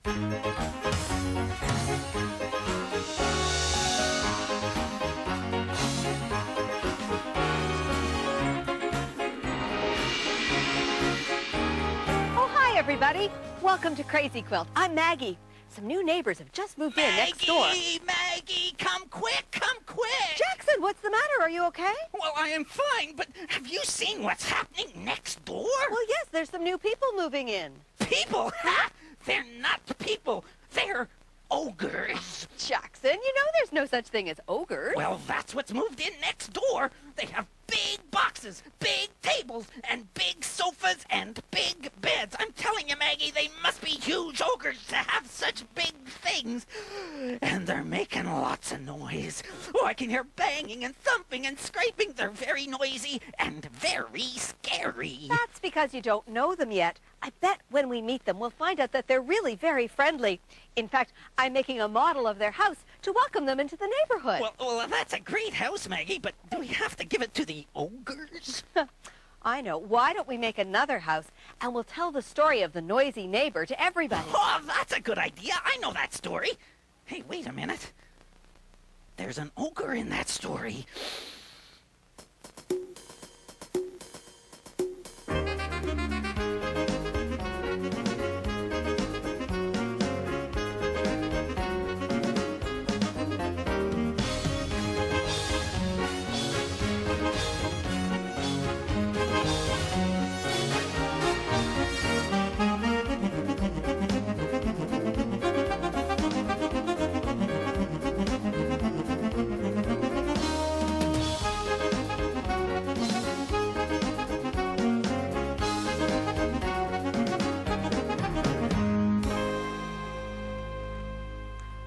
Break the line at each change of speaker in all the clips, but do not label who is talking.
Oh, hi, everybody. Welcome to Crazy Quilt. I'm Maggie. Some new neighbors have just moved in next door.
Maggie, come quick, come quick!
Jackson, what's the matter? Are you okay?
Well, I am fine, but have you seen what's happening next door?
Well, yes, there's some new people moving in.
People? Ha! They're not people. They're ogres.
Jackson, you know there's no such thing as ogres.
Well, that's what's moved in next door. They have big boxes, big tables, and big sofas, and big beds. I'm telling you, Maggie, they must be huge ogres to have such big things. And they're making lots of noise. Oh, I can hear banging and thumping and scraping. They're very noisy and very scary.
That's because you don't know them yet. I bet when we meet them, we'll find out that they're really very friendly. In fact, I'm making a model of their house to welcome them into the neighborhood.
Well, that's a great house, Maggie, but do we have to give it to the ogres?
I know. Why don't we make another house, and we'll tell the story of the noisy neighbor to everybody.
Oh, that's a good idea. I know that story. Hey, wait a minute. There's an ogre in that story.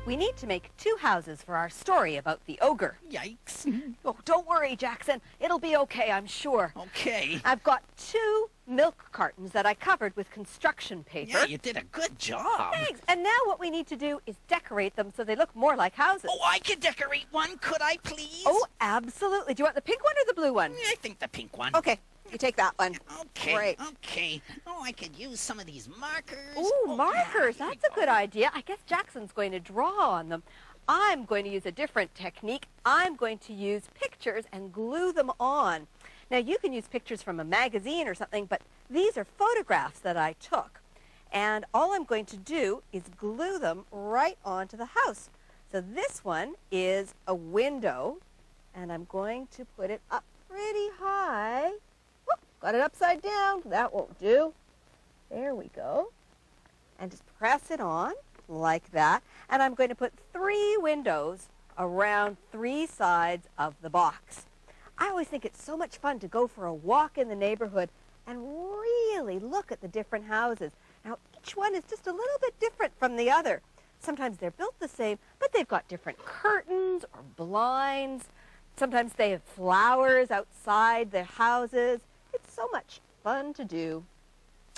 We need to make two houses for our story about the ogre.
Yikes.
Oh, don't worry, Jackson. It'll be okay, I'm sure.
Okay.
I've got 2 milk cartons that I covered with construction paper.
Yeah, you did a good job.
Thanks. And now what we need to do is decorate them so they look more like houses.
Oh, I can decorate one. Could I, please?
Oh, absolutely. Do you want the pink one or the blue one?
I think the pink one.
Okay, you take that one.
Okay.
Great.
Okay. Oh, I could use some of these markers.
Ooh, markers.
Yeah,
That's a good idea. I guess Jackson's going to draw on them. I'm going to use a different technique. I'm going to use pictures and glue them on. Now, you can use pictures from a magazine or something, but these are photographs that I took. And all I'm going to do is glue them right onto the house. So this one is a window, and I'm going to put it up pretty high. Oh, got it upside down. That won't do. There we go. And just press it on like that. And I'm going to put 3 windows around 3 sides of the box. I always think it's so much fun to go for a walk in the neighborhood and really look at the different houses. Now, each one is just a little bit different from the other. Sometimes they're built the same, but they've got different curtains or blinds. Sometimes they have flowers outside their houses. It's so much fun to do.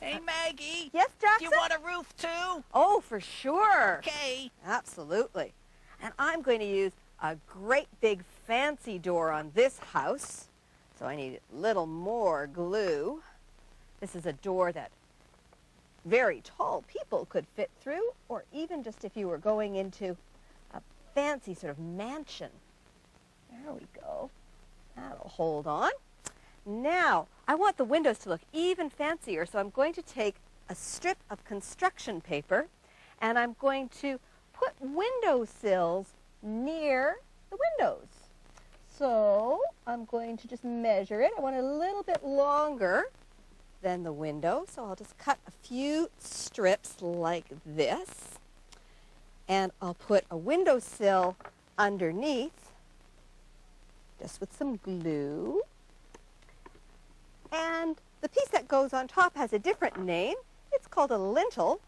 Hey, Maggie.
Yes, Jackson?
Do you want a roof, too?
Oh, for sure.
Okay.
Absolutely. And I'm going to use a great big fancy door on this house. So I need a little more glue. This is a door that very tall people could fit through, or even just if you were going into a fancy sort of mansion. There we go. That'll hold on. Now, I want the windows to look even fancier, so I'm going to take a strip of construction paper, and I'm going to put window sills near the windows. So I'm going to just measure it. I want it a little bit longer than the window, so I'll just cut a few strips like this, and I'll put a windowsill underneath, just with some glue. And the piece that goes on top has a different name. It's called a lintel,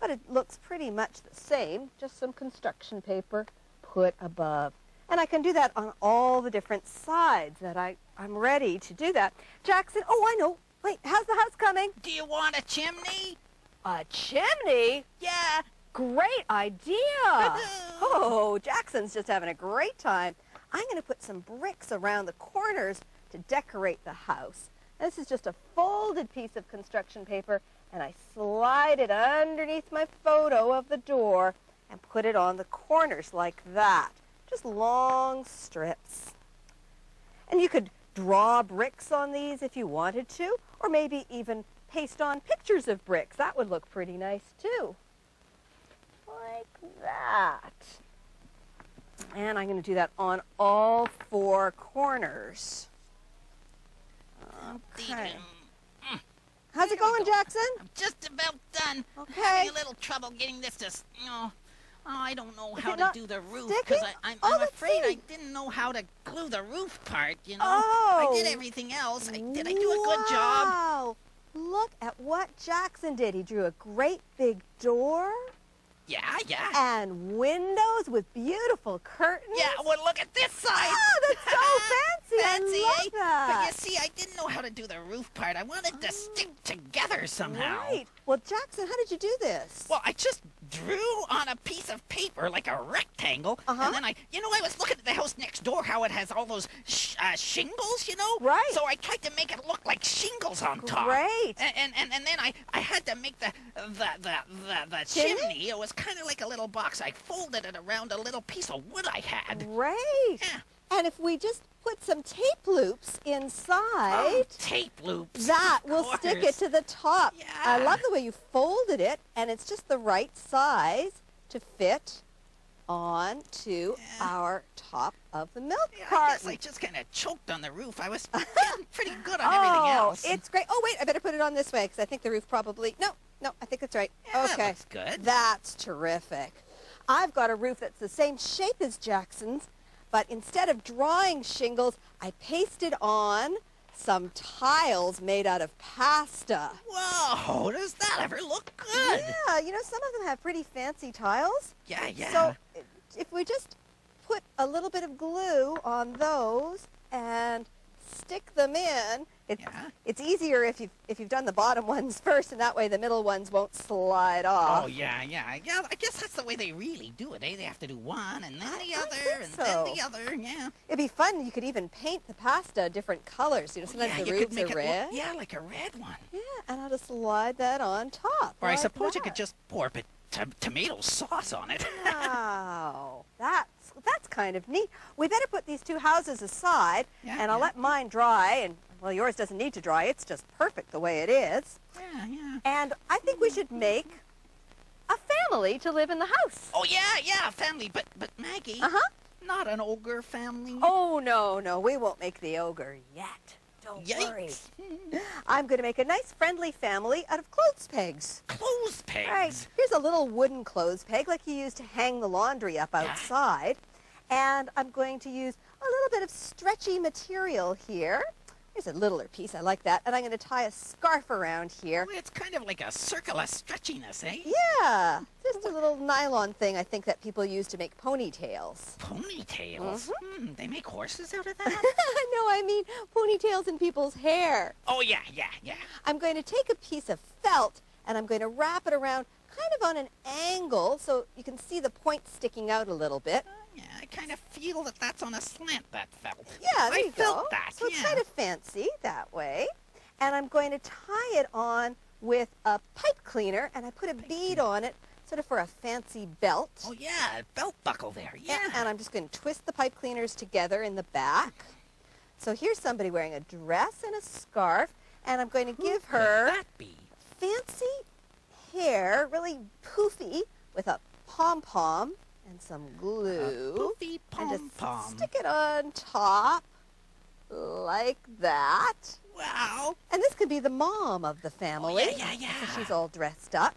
but it looks pretty much the same, just some construction paper put above. And I can do that on all the different sides that I'm ready to do that. Jackson, oh, I know. Wait, how's the house coming?
Do you want a chimney?
A chimney?
Yeah.
Great idea. Oh, Jackson's just having a great time. I'm going to put some bricks around the corners to decorate the house. This is just a folded piece of construction paper, and I slide it underneath my photo of the door and put it on the corners like that. Just long strips. And you could draw bricks on these if you wanted to, or maybe even paste on pictures of bricks. That would look pretty nice too. Like that. And I'm going to do that on all 4 corners. Okay. How's it going, Jackson?
I'm just about done.
Okay.
Having a little trouble getting this to, I don't know how to do the roof
sticking?
because I'm
Let's
afraid
see.
I didn't know how to glue the roof part, you know.
Oh.
I did everything else. Did I do a good job?
Wow. Look at what Jackson did. He drew a great big door
Yeah, yeah.
and windows with beautiful curtains.
Yeah, well, look at this side.
Oh, that's so fancy.
Fancy,
I love
eh?
that.
But you see, I didn't know how to do the roof part. I wanted to stick together somehow.
Right. Well, Jackson, how did you do this?
Well, I just drew on a piece of paper like a rectangle, and then I was looking at the house next door, how it has all those shingles, you know?
Right.
So I tried to make it look like shingles on top.
Great.
And then I had to make the chimney. It was kind of like a little box. I folded it around a little piece of wood I had.
Great.
Yeah.
And if we just put some tape loops inside,
Oh, tape loops.
that
Of
will stick it
course.
to the top.
Yeah.
I love the way you folded it, and it's just the right size to fit onto our top of the milk
Yeah, I
carton.
guess I just kind of choked on the roof. I was getting pretty good on everything else.
It's great. Oh, wait, I better put it on this way because I think the roof probably... No, I think it's right.
Yeah,
okay.
that looks good.
That's terrific. I've got a roof that's the same shape as Jackson's, but instead of drawing shingles, I pasted on some tiles made out of pasta.
Whoa, does that ever look good?
Yeah, some of them have pretty fancy tiles.
Yeah, yeah.
So if we just put a little bit of glue on those and stick them in, it's easier if you've done the bottom ones first, and that way the middle ones won't slide off.
Oh, yeah. I guess that's the way they really do it, eh? They have to do one, and then the other, and
so.
then the other, yeah.
It'd be fun. You could even paint the pasta different colors. Sometimes
yeah,
the
you could
roofs
make
are
it
red.
look, like a red one.
Yeah, and I'll just slide that on top.
Or I
like
suppose you
that.
could just pour a bit tomato sauce on it.
Wow, that's kind of neat. We better put these 2 houses aside,
Yeah,
and I'll
yeah.
let mine dry. And well, yours doesn't need to dry. It's just perfect the way it is.
Yeah.
And I think we should make a family to live in the house.
Oh, yeah, family. But Maggie, not an ogre family.
Oh, no, we won't make the ogre yet. Don't worry.
Yikes.
I'm going to make a nice friendly family out of clothes pegs.
Clothes pegs.
Right. Here's a little wooden clothes peg like you use to hang the laundry up outside. And I'm going to use a little bit of stretchy material here. Here's a littler piece. I like that. And I'm going to tie a scarf around here.
Well, it's kind of like a circle of stretchiness, eh?
Yeah. Just a little nylon thing I think that people use to make ponytails.
Ponytails? They make horses out of that?
No, I mean ponytails in people's hair.
Oh, yeah.
I'm going to take a piece of felt and I'm going to wrap it around kind of on an angle so you can see the point sticking out a little bit.
Yeah, I kind of feel that that's on a slant, that felt.
Yeah, there
I
you
felt
go.
that,
So it's
yeah.
kind of fancy that way. And I'm going to tie it on with a pipe cleaner, and I put a bead on it sort of for a fancy belt.
Oh, yeah, belt buckle there, yeah.
And I'm just going to twist the pipe cleaners together in the back. So here's somebody wearing a dress and a scarf, and I'm going to give her
Could that be?
fancy hair, really poofy, with a pom-pom and some glue.
Poofy
And just
pom-pom.
stick it on top like that.
Wow.
And this could be the mom of the family.
Oh, yeah.
So she's all dressed up.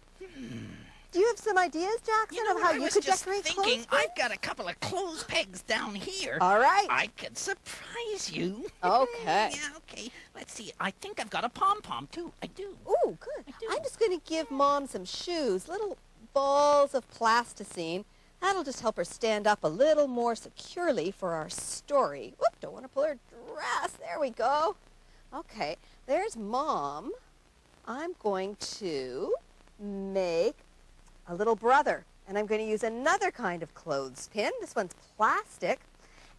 Do you have some ideas, Jackson, of how
I
you
was
could
just
decorate
thinking,
clothes?
I've got a couple of clothes pegs down here.
All right.
I could surprise you.
Okay.
Yeah, okay. Let's see. I think I've got a pom-pom, too. I do.
Ooh, good.
I do.
I'm just going to give Mom some shoes, little balls of plasticine. That'll just help her stand up a little more securely for our story. Whoop, don't want to pull her dress. There we go. Okay, there's Mom. I'm going to make a little brother, and I'm going to use another kind of clothespin. This one's plastic,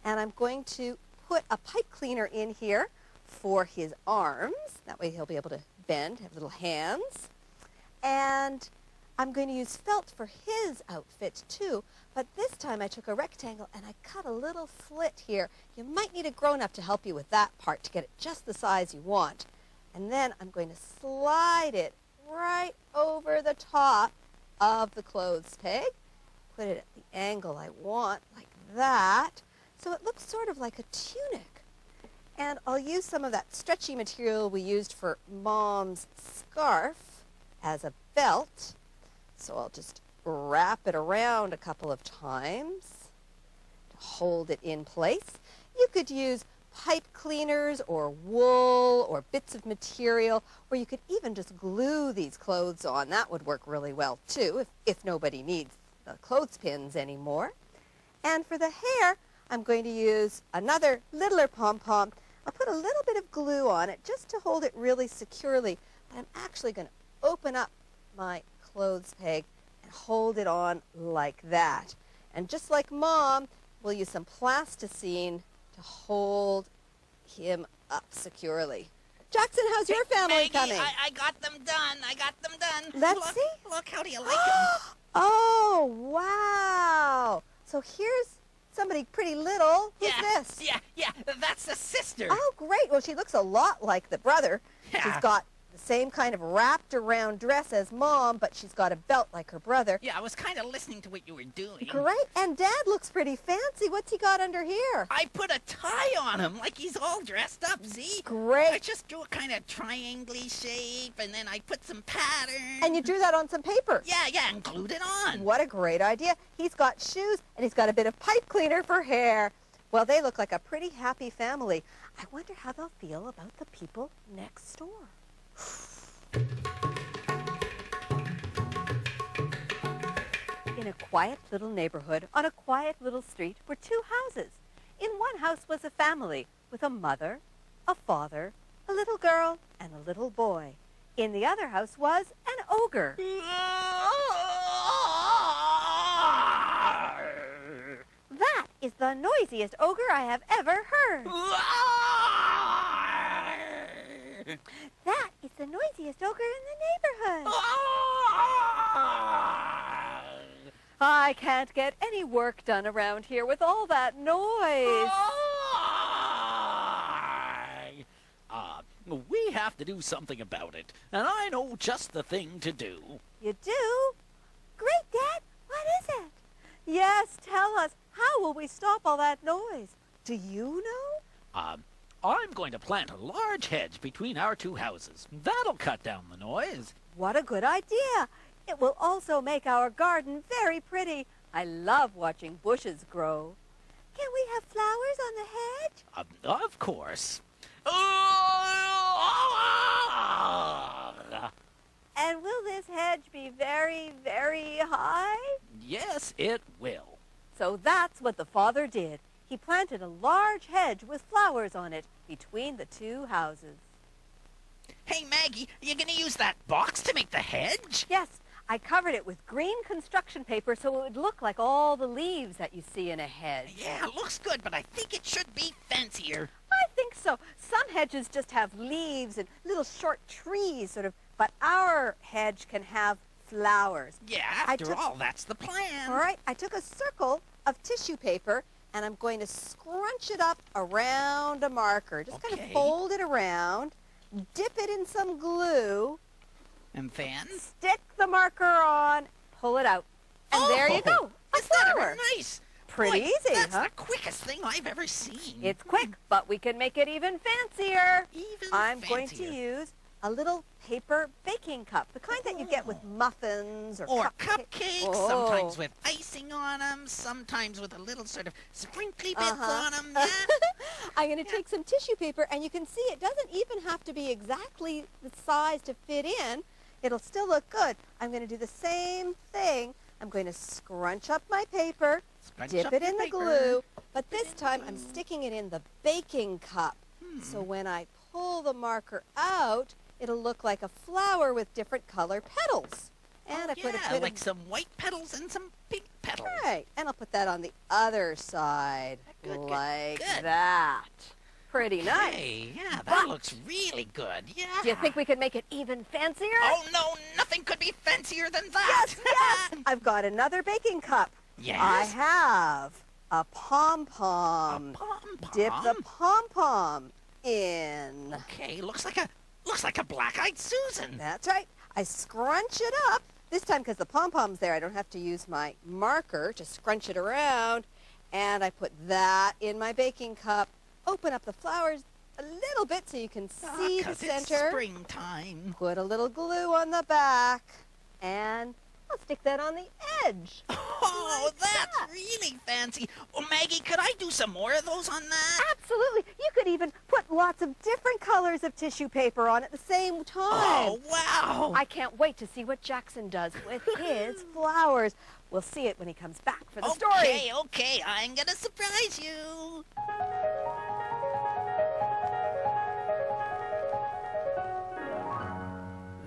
and I'm going to put a pipe cleaner in here for his arms. That way he'll be able to bend, have little hands. And I'm going to use felt for his outfit too, but this time I took a rectangle and I cut a little slit here. You might need a grown-up to help you with that part to get it just the size you want. And then I'm going to slide it right over the top of the clothes peg. Put it at the angle I want, like that, so it looks sort of like a tunic. And I'll use some of that stretchy material we used for Mom's scarf as a belt. So I'll just wrap it around a couple of times to hold it in place. You could use pipe cleaners or wool or bits of material, or you could even just glue these clothes on. That would work really well too if nobody needs the clothespins anymore. And for the hair, I'm going to use another littler pom-pom. I'll put a little bit of glue on it just to hold it really securely. But I'm actually going to open up my clothes peg and hold it on like that. And just like Mom, we'll use some plasticine to hold him up securely. Jackson, how's your family
Maggie,
coming?
I got them done. I got them done.
Let's
Look,
see.
Look, how do you like them?
Oh, wow. So here's somebody pretty little. Who's this?
Yeah, that's the sister.
Oh, great. Well, she looks a lot like the brother.
Yeah.
She's got the same kind of wrapped around dress as Mom, but she's got a belt like her brother.
Yeah, I was kind of listening to what you were doing.
Great. And Dad looks pretty fancy. What's he got under here?
I put a tie on him, like he's all dressed up, see? I
Great.
just drew a kind of triangle shape, and then I put some pattern.
And you drew that on some paper.
Yeah, and glued it on.
What a great idea. He's got shoes, and he's got a bit of pipe cleaner for hair. Well, they look like a pretty happy family. I wonder how they'll feel about the people next door. In a quiet little neighborhood on a quiet little street were two houses. In one house was a family with a mother, a father, a little girl, and a little boy. In the other house was an ogre. That is the noisiest ogre I have ever heard. That is the noisiest ogre in the neighborhood. I can't get any work done around here with all that noise.
We have to do something about it, and I know just the thing to do.
You do? Great, Dad. What is it? Yes, tell us. How will we stop all that noise? Do you know?
I'm going to plant a large hedge between our two houses. That'll cut down the noise.
What a good idea. It will also make our garden very pretty. I love watching bushes grow. Can we have flowers on the hedge?
Of course.
And will this hedge be very, very high?
Yes, it will.
So that's what the father did. He planted a large hedge with flowers on it between the two houses.
Hey, Maggie, you gonna use that box to make the hedge?
Yes, I covered it with green construction paper so it would look like all the leaves that you see in a hedge.
Yeah, it looks good, but I think it should be fancier.
I think so. Some hedges just have leaves and little short trees, sort of, but our hedge can have flowers.
Yeah, after all, that's the plan.
All right, I took a circle of tissue paper, and I'm going to scrunch it up around a marker. Just kind of fold it around, dip it in some glue,
and then
stick the marker on, pull it out, and there you go.
Is that ever nice?
Pretty easy,
that's
huh?
The quickest thing I've ever seen.
It's quick, but we can make it even fancier. I'm going to
fancier.
use a little paper baking cup, the kind that you get with muffins or
cupcakes, sometimes with icing on them, sometimes with a little sort of sprinkly bits on them. Yeah.
I'm going to take some tissue paper, and you can see it doesn't even have to be exactly the size to fit in. It'll still look good. I'm going to do the same thing. I'm going to scrunch up my paper, dip it in the glue, but this time I'm sticking it in the baking cup. So when I pull the marker out, it'll look like a flower with different color petals. And I put a bit
like some white petals and some pink petals.
Right, and I'll put that on the other side,
Good,
like
good.
that. pretty nice.
Hey, yeah, that
But-
looks really good. Yeah.
Do you think we could make it even fancier?
Oh, no, nothing could be fancier than that.
Yes, yes! I've got another baking cup.
Yes?
I have a pom-pom.
A pom-pom?
Dip the pom-pom in.
Okay, looks like a black-eyed Susan.
That's right. I scrunch it up. This time, because the pom-pom's there, I don't have to use my marker to scrunch it around. And I put that in my baking cup. Open up the flowers a little bit so you can see the
'Cause it's
center.
springtime.
Put a little glue on the back. And I'll stick that on the edge.
Oh,
Like
that's
that.
really fancy. Oh, Maggie, could I do some more of those on that?
Absolutely. You could even put lots of different colors of tissue paper on at the same time.
Oh, wow.
I can't wait to see what Jackson does with his flowers. We'll see it when he comes back for the story.
Okay, I'm gonna surprise you.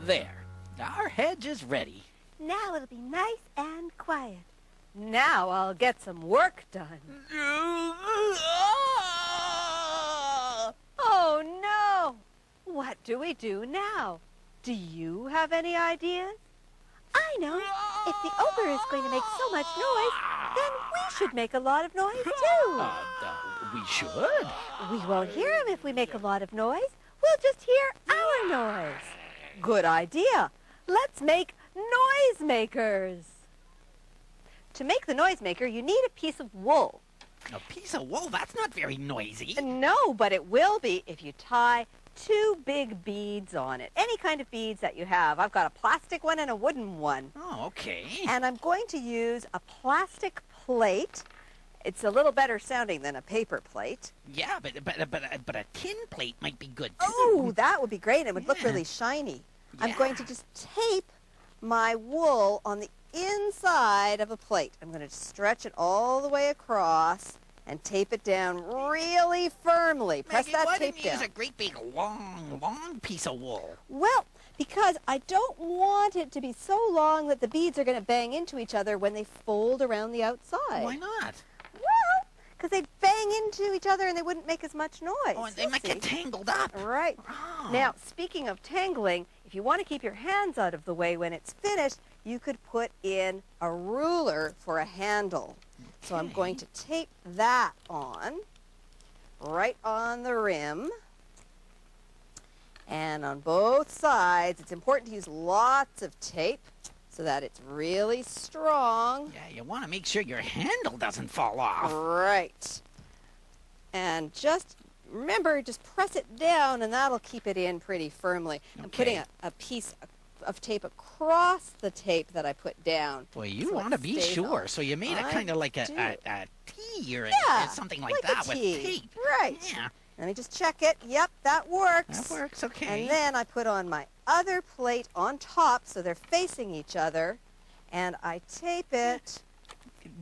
There. Our hedge is ready.
Now it'll be nice and quiet. Now I'll get some work done. Oh, no. What do we do now? Do you have any ideas? I know. If the ogre is going to make so much noise, then we should make a lot of noise, too.
We should.
We won't hear him if we make a lot of noise. We'll just hear our noise. Good idea. Let's make noisemakers. To make the noisemaker, you need a piece of wool.
A piece of wool? That's not very noisy.
No, but it will be if you tie 2 big beads on it. Any kind of beads that you have. I've got a plastic one and a wooden one.
Oh, okay.
And I'm going to use a plastic plate. It's a little better sounding than a paper plate.
Yeah, but a tin plate might be good, too.
Oh, that would be great. It would look
Yeah.
really shiny. I'm
Yeah.
going to just tape my wool on the inside of a plate. I'm going to stretch it all the way across and tape it down really firmly. Press
Maggie,
that
why
tape
didn't you
down.
use a great big long piece of wool?
Well, because I don't want it to be so long that the beads are going to bang into each other when they fold around the outside.
Why not?
Well, because they'd bang into each other and they wouldn't make as much noise.
Oh, and they
You'll
might get
see.
tangled up.
Right.
Oh.
Now, speaking of tangling, if you want to keep your hands out of the way when it's finished, you could put in a ruler for a handle. So I'm
Okay.
going to tape that on, right on the rim. And on both sides, it's important to use lots of tape so that it's really strong.
Yeah, you want to make sure your handle doesn't fall off.
Right. And just remember, just press it down and that'll keep it in pretty firmly. I'm putting
Okay.
a piece of tape across the tape that I put down.
Boy, you
so it
want to be
stays
sure.
on.
So you made it
I
kind of like
do.
a T or
Yeah,
something like
a
that with
T.
tape.
Right.
Yeah,
Let me just check it. Yep, that works.
that works. Okay.
And then I put on my other plate on top so they're facing each other. And I tape it.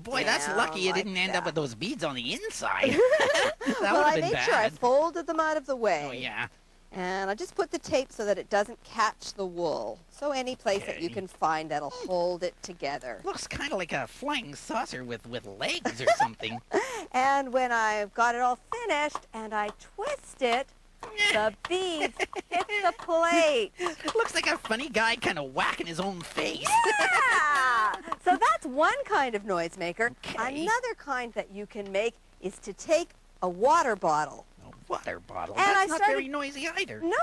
Boy, that's
down
lucky you
like
didn't end up
that.
with those beads on the inside. that
Well,
would
I
have been
made
bad.
sure I folded them out of the way.
Oh, yeah.
And I just put the tape so that it doesn't catch the wool. So any place that you
Okay.
can find that'll hold it together.
Looks kind of like a flying saucer with legs or something.
And when I've got it all finished and I twist it, the beads hit the plate.
Looks like a funny guy kind of whacking his own face.
Yeah! So that's one kind of noisemaker.
Okay.
Another kind that you can make is to take a water bottle.
A water bottle.
And
That's
I
not
started-
very noisy either.
No,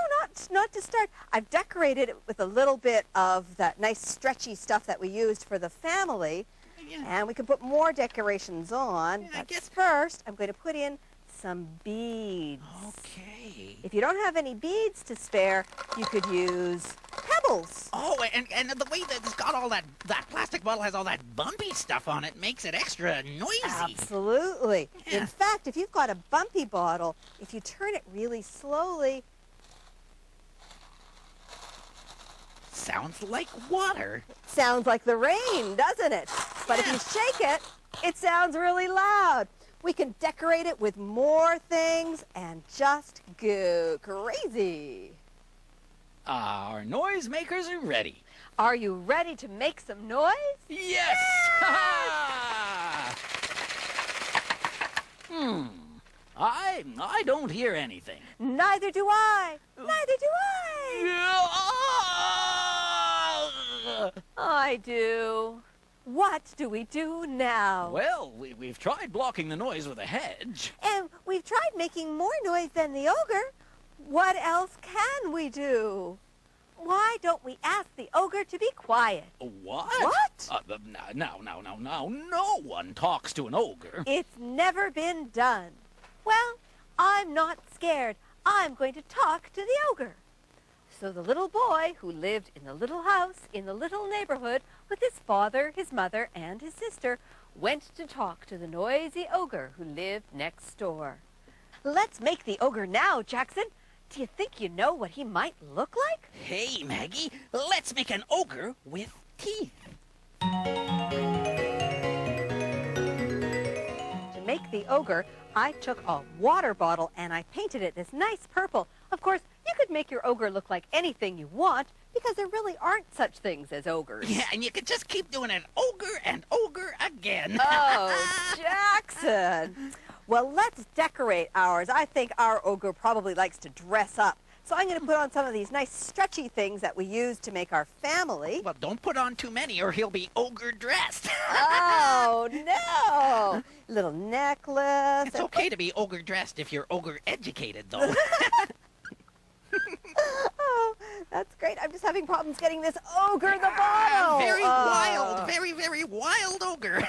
not to start. I've decorated it with a little bit of that nice stretchy stuff that we used for the family.
Yeah.
And we can put more decorations on.
Yeah, I
But
guess-
first, I'm going to put in some beads.
Okay.
If you don't have any beads to spare, you could use pebbles.
Oh, and the way that it's got all that plastic bottle has all that bumpy stuff on it makes it extra noisy.
Absolutely.
Yeah.
In fact, if you've got a bumpy bottle, if you turn it really slowly,
Sounds like water.
it sounds like the rain, doesn't it? But if you shake it, it sounds really loud. We can decorate it with more things and just go crazy.
Our noisemakers are ready.
Are you ready to make some noise?
Yes! I'm I don't hear anything.
Neither do I. Neither do I. I do. What do we do now?
Well, we've tried blocking the noise with a hedge.
And we've tried making more noise than the ogre. What else can we do? Why don't we ask the ogre to be quiet?
What?
What?
Now, no one talks to an ogre.
It's never been done. Well, I'm not scared. I'm going to talk to the ogre. So the little boy who lived in the little house in the little neighborhood with his father, his mother, and his sister went to talk to the noisy ogre who lived next door. Let's make the ogre now, Jackson. Do you think you know what he might look like?
Hey, Maggie, let's make an ogre with teeth.
To make the ogre, I took a water bottle and I painted it this nice purple. Of course, you could make your ogre look like anything you want because there really aren't such things as ogres.
Yeah, and you could just keep doing it ogre and ogre again.
Oh, Jackson. Well, let's decorate ours. I think our ogre probably likes to dress up. So I'm going to put on some of these nice stretchy things that we use to make our family.
Well, don't put on too many or he'll be ogre dressed.
Oh, no. Little necklace.
It's okay to be ogre dressed if you're ogre educated, though.
Oh, that's great. I'm just having problems getting this ogre the bottle.
Very wild, very wild ogre.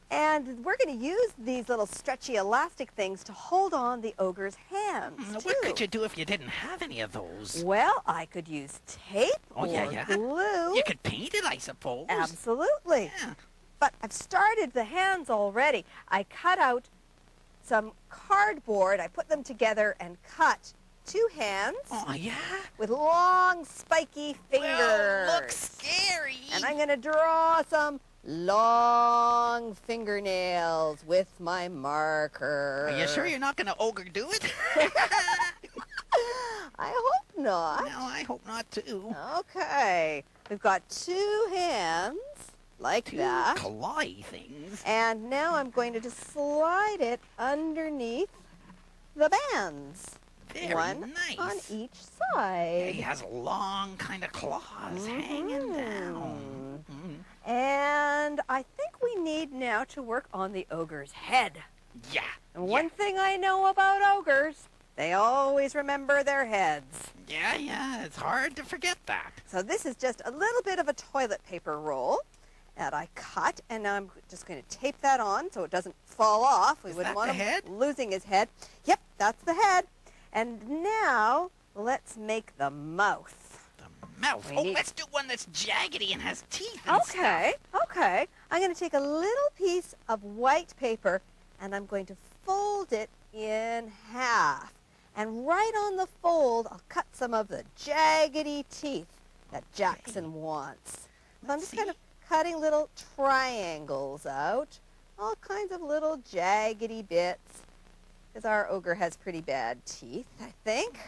And we're going to use these little stretchy elastic things to hold on the ogre's hands, too.
What could you do if you didn't have any of those?
Well, I could use tape or glue.
You could paint it, I suppose.
Absolutely.
Yeah.
But I've started the hands already. I cut out some cardboard. I put them together and cut 2 hands.
Oh, yeah?
With long, spiky fingers.
Well, looks scary.
And I'm going to draw some long fingernails with my marker.
Are you sure you're not going to ogre do it?
I hope not.
No, I hope not, too.
Okay. We've got 2 hands, like
2
that.
clawy things.
And now I'm going to just slide it underneath the bands.
Very
One
nice.
on each side.
He has long kind of claws hanging down.
And I think we need now to work on the ogre's head.
Yeah.
And one thing I know about ogres, they always remember their heads.
Yeah, it's hard to forget that.
So this is just a little bit of a toilet paper roll that I cut, and now I'm just going to tape that on so it doesn't fall off. We wouldn't want him losing his head. Yep, that's the head. And now let's make the mouth.
Mouth. Let's do one that's jaggedy and has teeth and
Okay. I'm going to take a little piece of white paper and I'm going to fold it in half. And right on the fold, I'll cut some of the jaggedy teeth that Jackson wants. So I'm just kind of cutting little triangles out, all kinds of little jaggedy bits, because our ogre has pretty bad teeth, I think.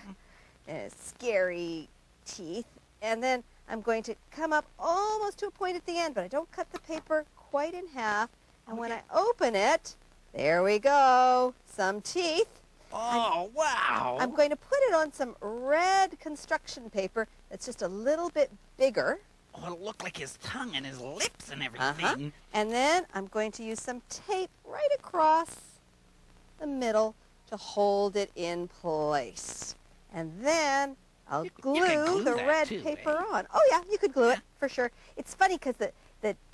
Scary teeth. And then I'm going to come up almost to a point at the end, but I don't cut the paper quite in half. And when I open it, there we go, some teeth.
Oh, wow.
I'm going to put it on some red construction paper that's just a little bit bigger.
Oh, it'll look like his tongue and his lips and everything.
And then I'm going to use some tape right across the middle to hold it in place. And then I'll glue the red paper on. Oh, yeah, you could glue it, for sure. It's funny because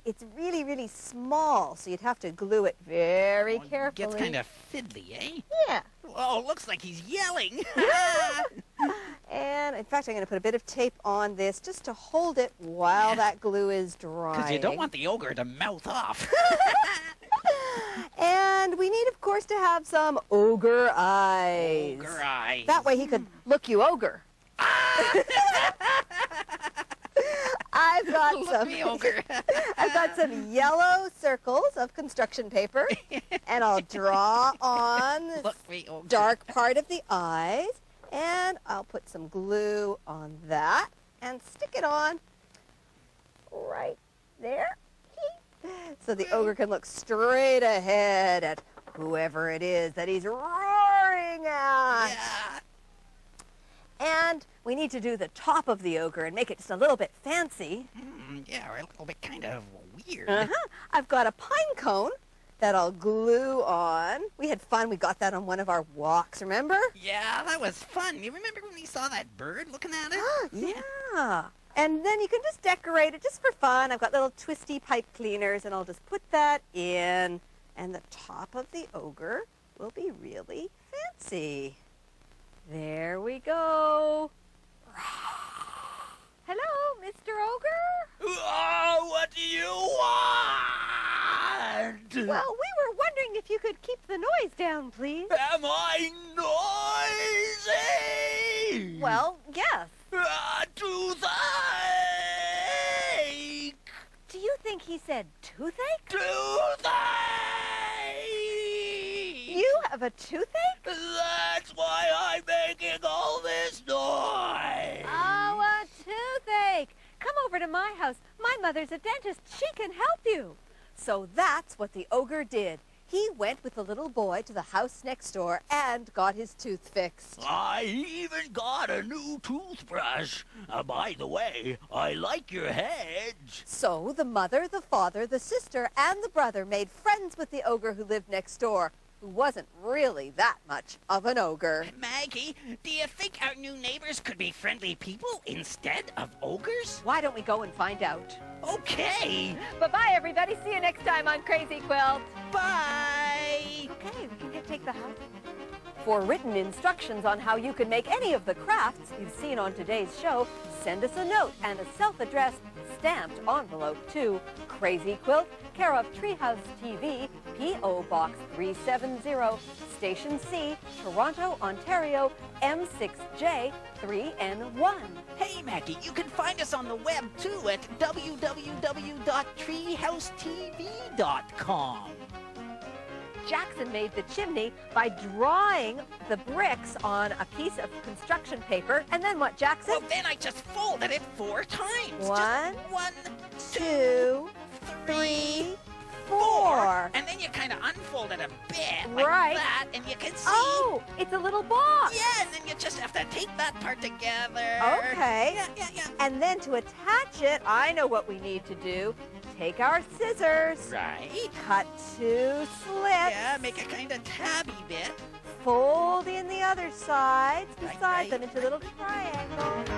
it's really, really small, so you'd have to glue it very carefully.
It gets kind of fiddly, eh?
Yeah.
Oh, looks like he's yelling.
And, in fact, I'm going to put a bit of tape on this just to hold it while that glue is drying.
Because you don't want the ogre to mouth off.
And we need, of course, to have some ogre eyes.
Ogre eyes.
That way he could look you ogre. I've got some yellow circles of construction paper, and I'll draw on the dark part of the eyes, and I'll put some glue on that and stick it on right there, so the ogre can look straight ahead at whoever it is that he's roaring much.
Yeah.
And we need to do the top of the ogre and make it just a little bit fancy.
Yeah, or a little bit kind of weird.
I've got a pine cone that I'll glue on. We had fun. We got that on one of our walks, remember?
Yeah, that was fun. You remember when we saw that bird looking at it?
Yeah. And then you can just decorate it just for fun. I've got little twisty pipe cleaners, and I'll just put that in. And the top of the ogre will be really fancy. There we go. Hello, Mr. Ogre?
Oh, what do you want?
Well, we were wondering if you could keep the noise down, please.
Am I noisy?
Well, yes.
Toothache!
Do you think he said toothache?
Toothache!
You have a toothache?
That's why I'm making all this noise.
Oh, a toothache. Come over to my house. My mother's a dentist. She can help you. So that's what the ogre did. He went with the little boy to the house next door and got his tooth fixed.
I even got a new toothbrush. By the way, I like your hedge.
So the mother, the father, the sister, and the brother made friends with the ogre who lived next door, who wasn't really that much of an ogre.
Maggie, do you think our new neighbors could be friendly people instead of ogres?
Why don't we go and find out?
Okay.
Bye-bye, everybody. See you next time on Crazy Quilt.
Bye.
Okay, we can take the house. For written instructions on how you can make any of the crafts you've seen on today's show, send us a note and a self-addressed stamped envelope to Crazy Quilt, care of Treehouse TV, P.O. Box 370, Station C, Toronto, Ontario, M6J 3N1.
Hey, Maggie, you can find us on the web, too, at www.treehousetv.com.
Jackson made the chimney by drawing the bricks on a piece of construction paper. And then what, Jackson?
Well, then I just folded it 4 times.
One,
Just 1,
2, 3, 4.
And then you kind of unfold it a bit,
Right.
like that, and you can see.
Oh, it's a little box.
Yeah, and then you just have to tape that part together.
Okay.
Yeah.
And then to attach it, I know what we need to do. Take our scissors,
Right.
cut 2 slits,
Yeah, make a kind of tabby bit.
fold in the other sides,
Right,
beside
right,
them into little triangles.